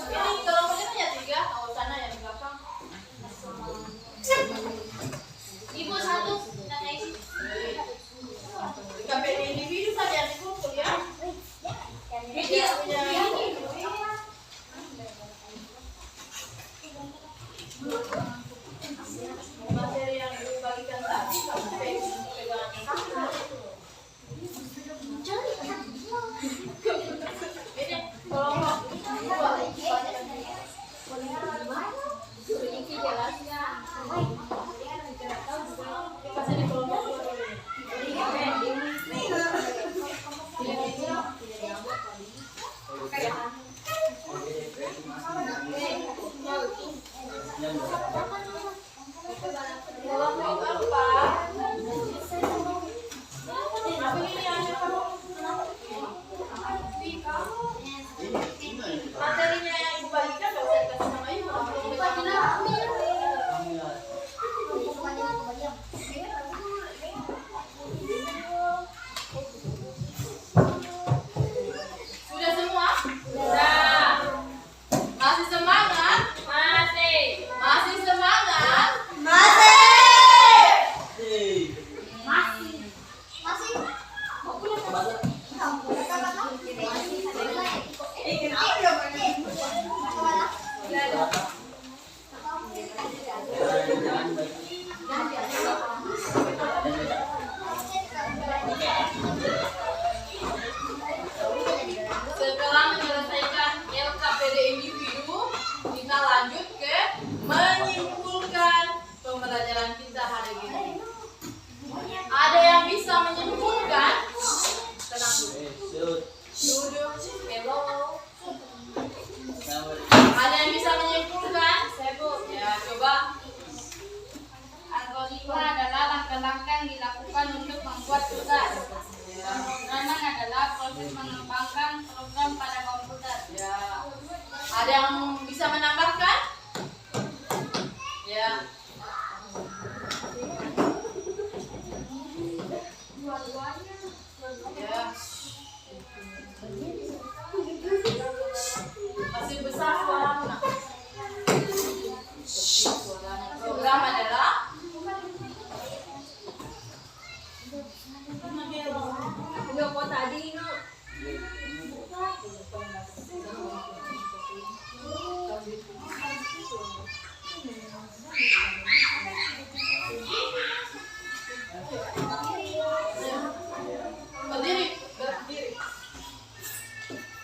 Ini kalau kalian ya 3, oh sana yang di belakang. Ibu satu, tanya isi. LKPD individu saja yang dikumpul ya. Video. Materi yang dibagikan tadi sampai pegangannya sama. Ini kalau kasih di kelompok materinya yang ibu bagikan gak usah dikasih sama ibu, langsung bagikan. Sudah semua? Sudah. Masih semangat? Masih. Masih semangat? Setelah menyelesaikan LKPD individu, kita lanjut ke menyimpulkan pembelajaran kita hari ini. Ada yang bisa menyimpulkan? Tenang dulu. Duduk. Hello. Ada yang bisa menyimpulkan? Sebut. Ya, coba. Algoritma adalah langkah-langkah yang dilakukan untuk membuat tugas. Pemrograman adalah proses mengembangkan program pada komputer. Ya. Ada yang bisa menambahkan? Ya. Ya. Masih besar suaramu, Nak. Program adalah berdiri, berdiri.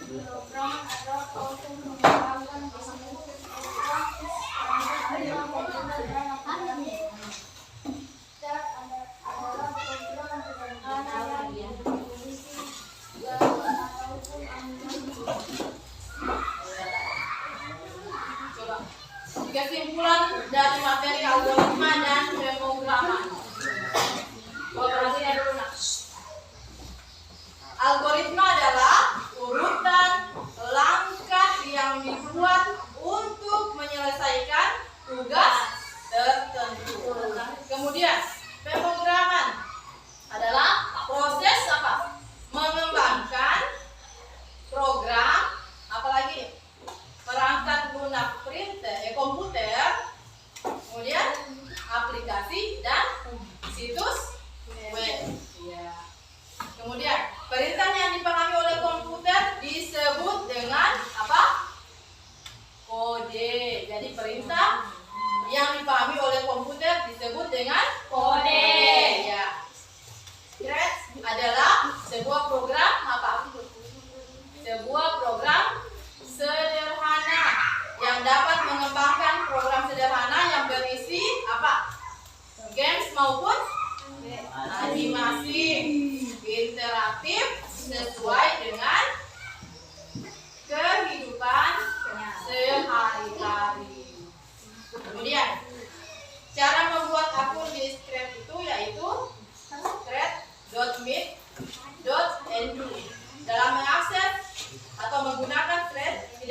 Program adalah proses mengembangkan Coba. Kesimpulan dari materi algoritma dan pemrograman. Perhatikan dulu, Nak. Algoritma adalah urutan langkah yang dibuat untuk menyelesaikan tugas tertentu. Kemudian, pemrograman adalah proses apa? Mengembangkan program, apalagi perangkat lunak komputer, kemudian aplikasi dan situs web. Ya. Kemudian perintah yang dipahami oleh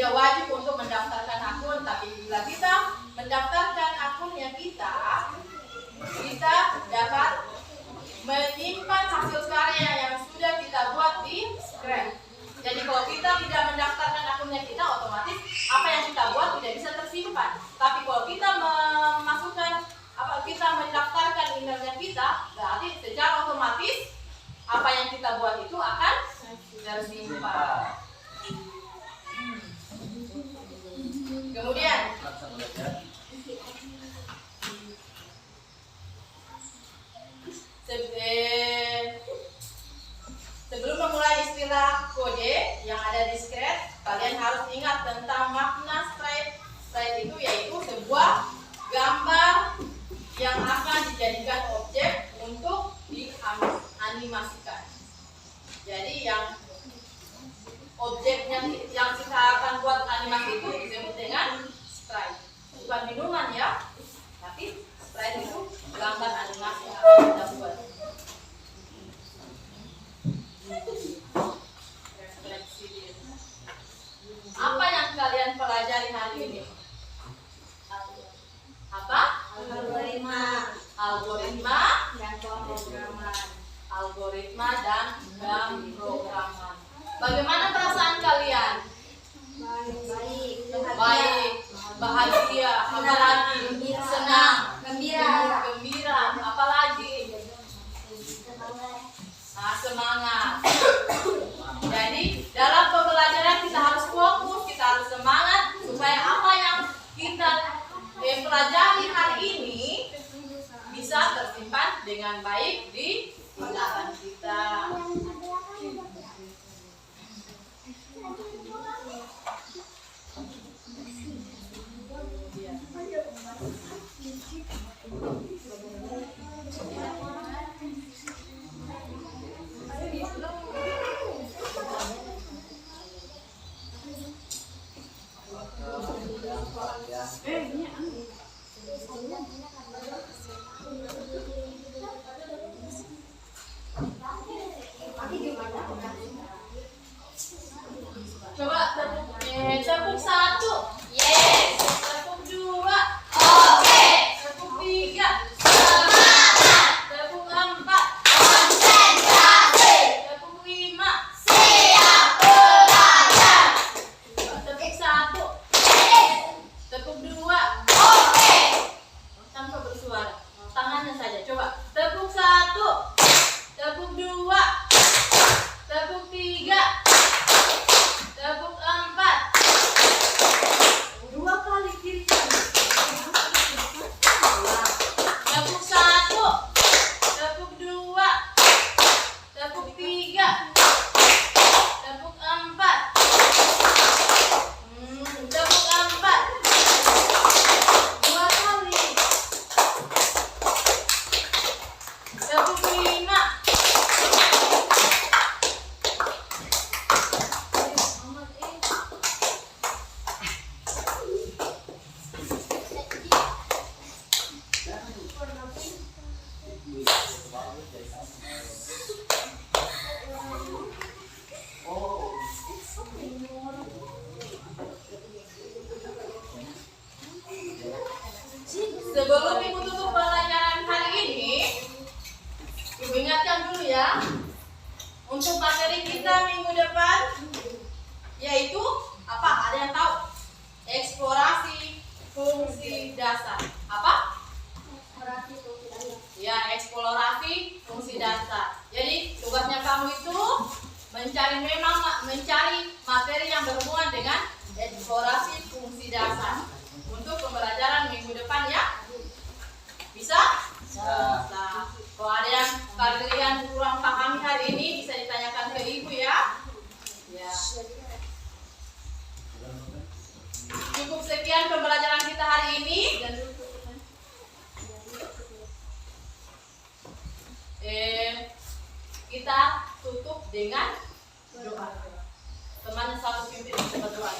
tidak wajib untuk mendaftarkan akun, tapi bila kita mendaftarkan akunnya kita dapat menyimpan hasil karya yang sudah kita buat di Scratch. Jadi kalau kita tidak mendaftarkan akunnya kita, otomatis apa yang kita buat tidak bisa tersimpan. Tapi kalau kita kita mendaftarkan emailnya kita, berarti secara otomatis apa yang kita buat itu akan tersimpan. Kemudian sebelum memulai istilah kode yang ada di Scratch, kalian harus ingat tentang makna sprite. Sprite itu yaitu sebuah gambar yang akan dijadikan objek untuk dianimasikan. Jadi yang objeknya yang kita akan buat animasi itu disebut dengan sprite. Bukan minuman ya, tapi sprite itu gambar animasi yang akan kita buat. Apa yang kalian pelajari hari ini? Apa? Algoritma dan pemrograman. Algoritma dan pemrograman. Bagaimana perasaan kalian? Baik, bahagia, apalagi senang, gembira, apalagi semangat. Jadi dalam pembelajaran kita harus fokus, kita harus semangat supaya apa yang kita pelajari hari ini bisa tersimpan dengan baik di ingatan kita. Coba tepuk 1. Yes. Tepuk 2. Oke. Tepuk 3. Semangat. Tepuk 4. Konsentrasi. Tepuk 5. Siap belajar. Tepuk 1. Yes. Tepuk 2. Oke. Tanpa bersuara. Tangannya saja. Coba. Tepuk 1. Tepuk 2. Tepuk 3. Tepuk 4. 2 kali kiri kanan. Tepuk 1. Tepuk 2. Tepuk 3. Tepuk 4. Tepuk 4. 2 kali. Tepuk 5. Sebelum Ibu tutup pelajaran hari ini, Ibu ingatkan dulu ya, untuk materi kita minggu depan, yaitu apa? Ada yang tahu? Eksplorasi fungsi dasar. Apa? Ya, eksplorasi fungsi dasar. Jadi tugasnya kamu itu mencari materi yang berhubungan dengan eksplorasi fungsi dasar untuk pembelajaran minggu depan ya. Bisa? Bisa. Kalau ada yang kalian kurang pahami hari ini, bisa ditanyakan ke Ibu ya. Ya. Cukup sekian pembelajaran kita hari ini. Kita tutup dengan doa. Teman satu pimpin kita berdoa.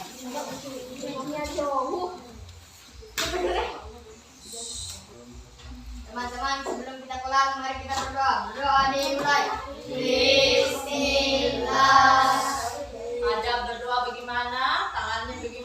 Teman-teman, sebelum kita pulang, mari kita berdoa. Berdoa dimulai. Bismillah. Ada berdoa bagaimana? Tangannya bagaimana?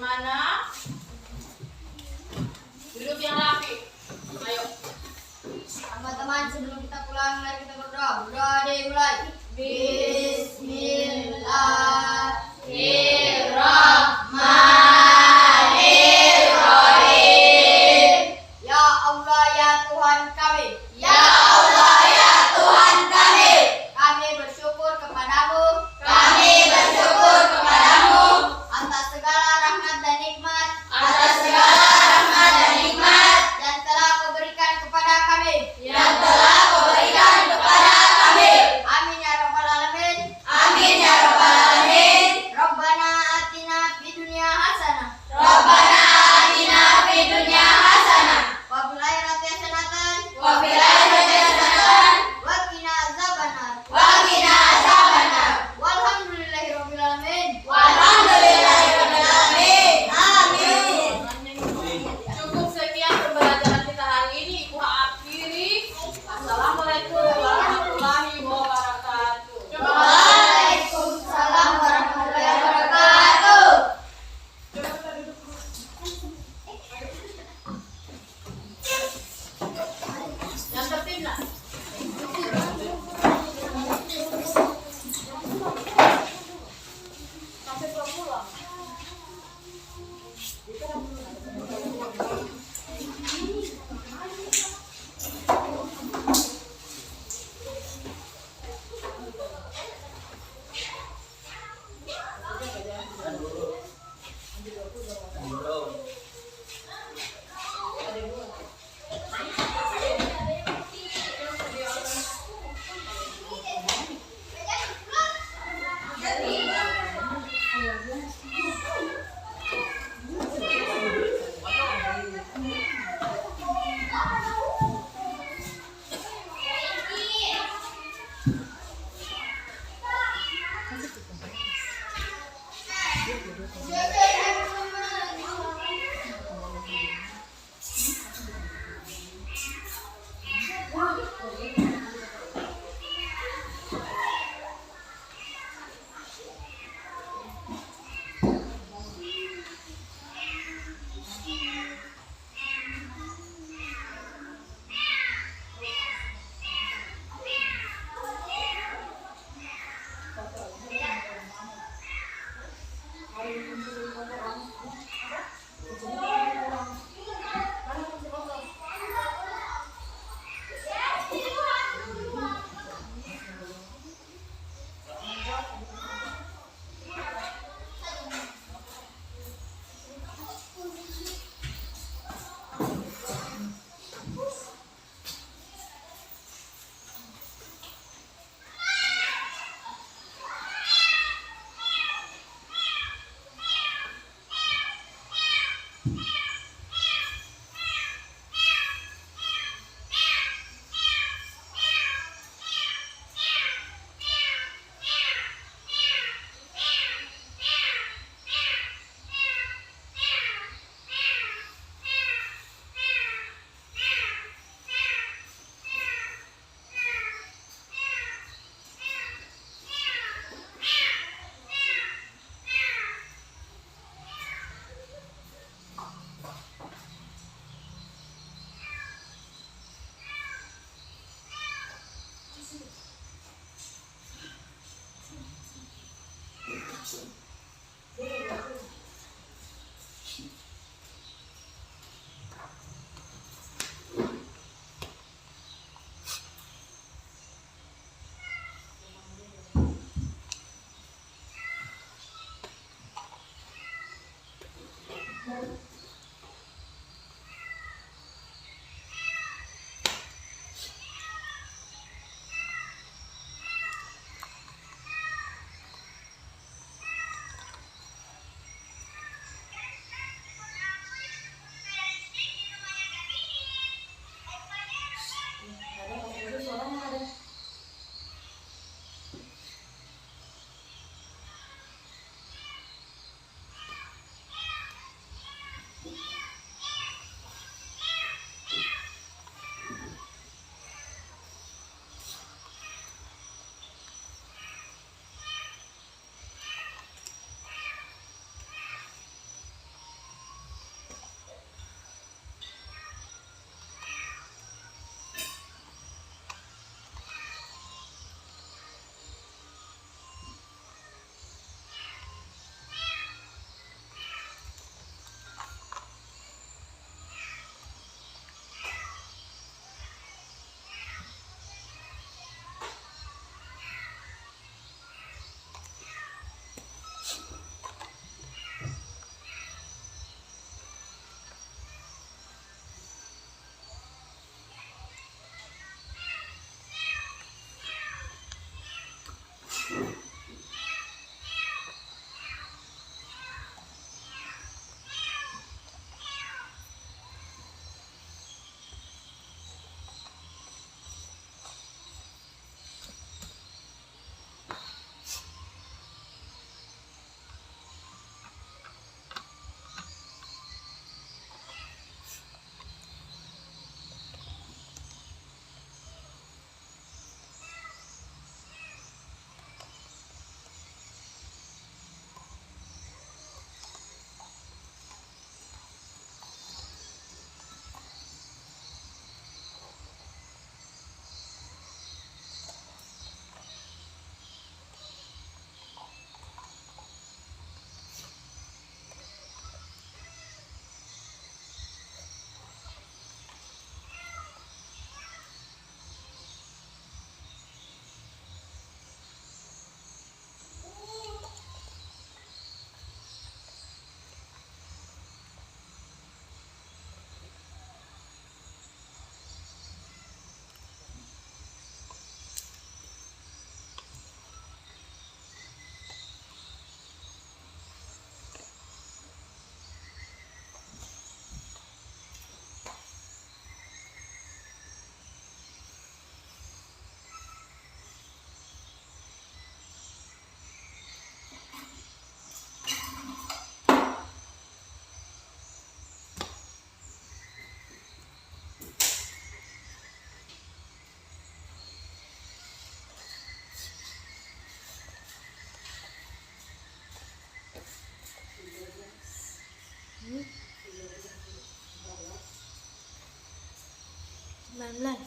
19.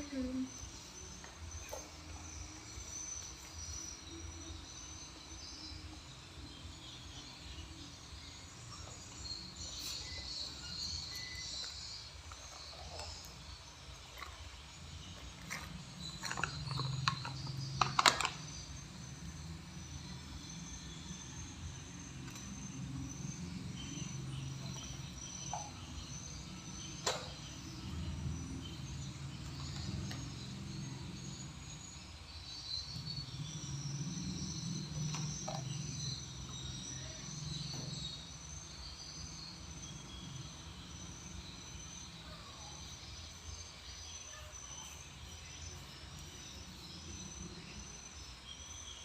Hmm?